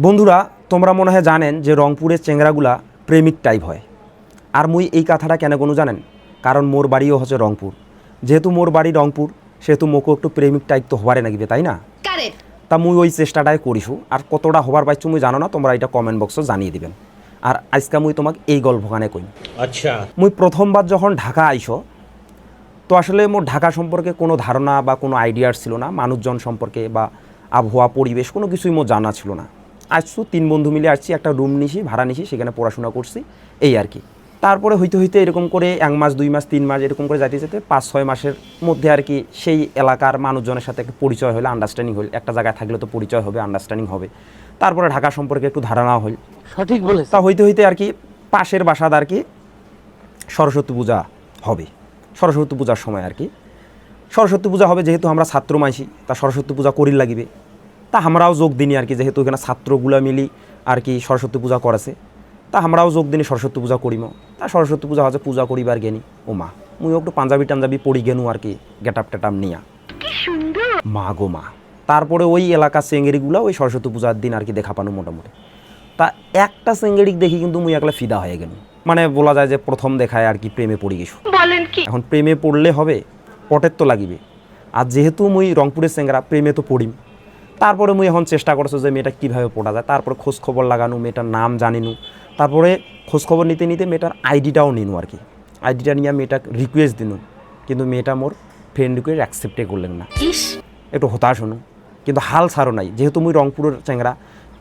বন্ধুরা তোমরা মনে হয় জানেন যে রংপুরের চেংরাগুলা প্রেমিক টাইপ হয়। আর মুই এই কথাটা কেন কোনো জানেন, কারণ মোর বাড়িও হচ্ছে রংপুর। যেহেতু মোর বাড়ি রংপুর সেহেতু মোকে একটু প্রেমিক টাইপ তো হবারে নাগিবে, তাই না? তা মুই ওই চেষ্টাটাই করিছু। আর কতটা হবার পাইছু মুই জানো না, তোমরা এটা কমেন্ট বক্সে জানিয়ে দিবেন। আর আজকে মুই তোমাকে এই গল্পখানে কই। আচ্ছা, মুই প্রথমবার যখন ঢাকা আইসো তো আসলে মোর ঢাকা সম্পর্কে কোনো ধারণা বা কোনো আইডিয়ার ছিল না, মানুষজন সম্পর্কে বা আবহাওয়া পরিবেশ কোনো কিছুই মোর জানা ছিল না। আসছু 3 বন্ধু মিলে আসছি, একটা রুম নিছি, ভাড়া নিছি, সেখানে পড়াশোনা করছি, এই আর কি। তারপরে হইতে হইতে এরকম করে 1 মাস 2 মাস 3 মাস এরকম করে যাইতে যেতে 5-6 মাসের মধ্যে আর কি সেই এলাকার মানুষজনের সাথে একটা পরিচয় হলে, আন্ডারস্ট্যান্ডিং হল। একটা জায়গায় থাকলে তো পরিচয় হবে, আন্ডারস্ট্যান্ডিং হবে। তারপরে ঢাকা সম্পর্কে একটু ধারণা হল। সঠিক বলেছ। তা হইতে হইতে আর কি পাশের বাসাদ আর কি সরস্বতী পূজা হবে। সরস্বতী পূজার সময় আর কি সরস্বতী পূজা হবে, যেহেতু আমরা ছাত্র মাইছি তা সরস্বতী পূজা করির লাগিবে। তা আমরাও যোগ দিনই আর কি, যেহেতু এখানে ছাত্রগুলা মিলি আর কি সরস্বতী পূজা করেছে, তা আমরাও যোগ দিনই সরস্বতী পূজা করিম। তা সরস্বতী পূজা হচ্ছে পূজা করিবার গেনি। ও মা, মুই একটু পাঞ্জাবি টাঞ্জাবি পড়ি গেনু আর কি, গেটাপ টেটাপ নিয়া। মা গো মা। তারপরে ওই এলাকার চেঙ্গেরিগুলা ওই সরস্বতী পূজার দিন আর কি দেখা পানো মোটামুটি। তা একটা চেঙ্গেরিক দেখি কিন্তু মুই একলা ফিদা হয়ে গেল। মানে বলা যায় যে প্রথম দেখায় আর কি প্রেমে পড়ে গেছু। এখন প্রেমে পড়লে হবে, পটের তো লাগিবে। আর যেহেতু মুই রংপুরের চেংরা, প্রেমে তো পড়িম। তারপরে মুই এখন চেষ্টা করছো যে মেয়েটা কীভাবে পড়া যায়। তারপরে খোঁজখবর লাগানো, মেয়েটার নাম জানিনু। তারপরে খোঁজখবর নিতে নিতে মেয়েটার আইডিটাও নিনু আর কি। আইডিটা নিয়ে মেয়েটা রিকোয়েস্ট দিনু, কিন্তু মেয়েটা মোর ফ্রেন্ড রিকোয়েস্ট অ্যাকসেপ্টে করলেন না। একটু হতাশ হনু, কিন্তু হাল ছাড়ো নাই। যেহেতু মুই রংপুরের চেংরা,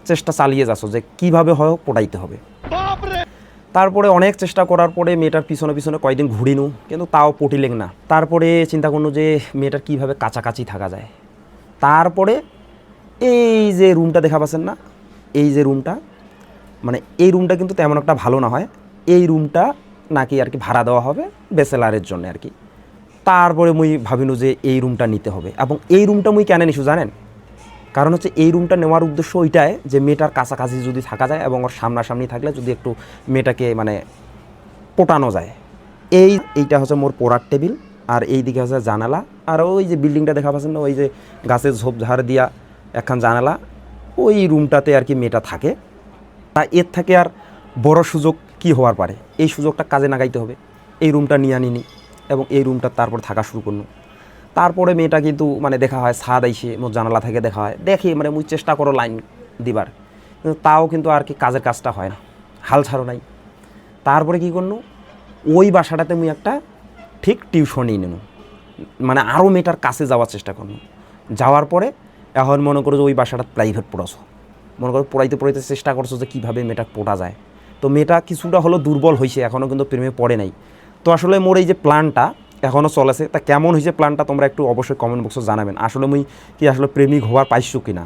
চেষ্টা চালিয়ে যাচ্ছ যে কীভাবে হয় পড়াইতে হবে। তারপরে অনেক চেষ্টা করার পরে মেয়েটার পিছনে পিছনে কয়েকদিন ঘুরিনু, কিন্তু তাও পটিলেন না। তারপরে চিন্তা করনু যে মেয়েটার কীভাবে কাছাকাছি থাকা যায়। তারপরে এই যে রুমটা দেখা পাচ্ছেন না, এই যে রুমটা, মানে এই রুমটা কিন্তু তেমন একটা ভালো না হয়। এই রুমটা নাকি আর কি ভাড়া দেওয়া হবে ব্যাচেলারের জন্য আর কি। তারপরে মুই ভাবিনু যে এই রুমটা নিতে হবে। এবং এই রুমটা মুই কেন নিছু জানেন? কারণ হচ্ছে এই রুমটা নেওয়ার উদ্দেশ্য ওইটাই যে মেয়েটার কাছাকাছি যদি থাকা যায় এবং ওর সামনাসামনি থাকলে যদি একটু মেয়েটাকে মানে পটানো যায়। এইটা হচ্ছে মোর পড়ার টেবিল, আর এই দিকে হচ্ছে জানালা। আর ওই যে বিল্ডিংটা দেখা পাচ্ছেন না, ওই যে গাছের ঝোপঝাড় দিয়া একখান জানালা, ওই রুমটাতে আর কি মেয়েটা থাকে। তা এর থেকে আর বড় সুযোগ কি হওয়ার পারে, এই সুযোগটা কাজে লাগাইতে হবে। এই রুমটা নিয়ে আনিনি এবং এই রুমটা তারপর থাকা শুরু করলো। তারপরে মেয়েটা কিন্তু মানে দেখা হয় ছাদ আইসে মোর জানালা থেকে দেখা হয়, দেখি মানে মুই চেষ্টা করো লাইন দিবার, কিন্তু তাও কিন্তু আর কি কাজের কাজটা হয় না, হাল ছাড়ো নাই। তারপরে কী করনু, ওই বাসাটাতে মুই একটা ঠিক টিউশনই নিন, মানে আরও মেয়েটার কাছে যাওয়ার চেষ্টা করনু। যাওয়ার পরে এখন মনে করো যে ওই বাসাটা প্রাইভেট পড়াছো, মনে করো পড়াইতে পড়াইতে চেষ্টা করছো যে কীভাবে মেয়েটা পড়া যায়। তো মেয়েটা কিছুটা হলো দুর্বল হয়েছে, এখনও কিন্তু প্রেমে পড়ে নাই। তো আসলে মোর এই যে প্ল্যানটা এখনও চলেছে, তা কেমন হয়েছে প্ল্যানটা তোমরা একটু অবশ্যই কমেন্ট বক্সে জানাবেন। আসলে মুই কি আসলে প্রেমিক হওয়ার পাইছো কিনা।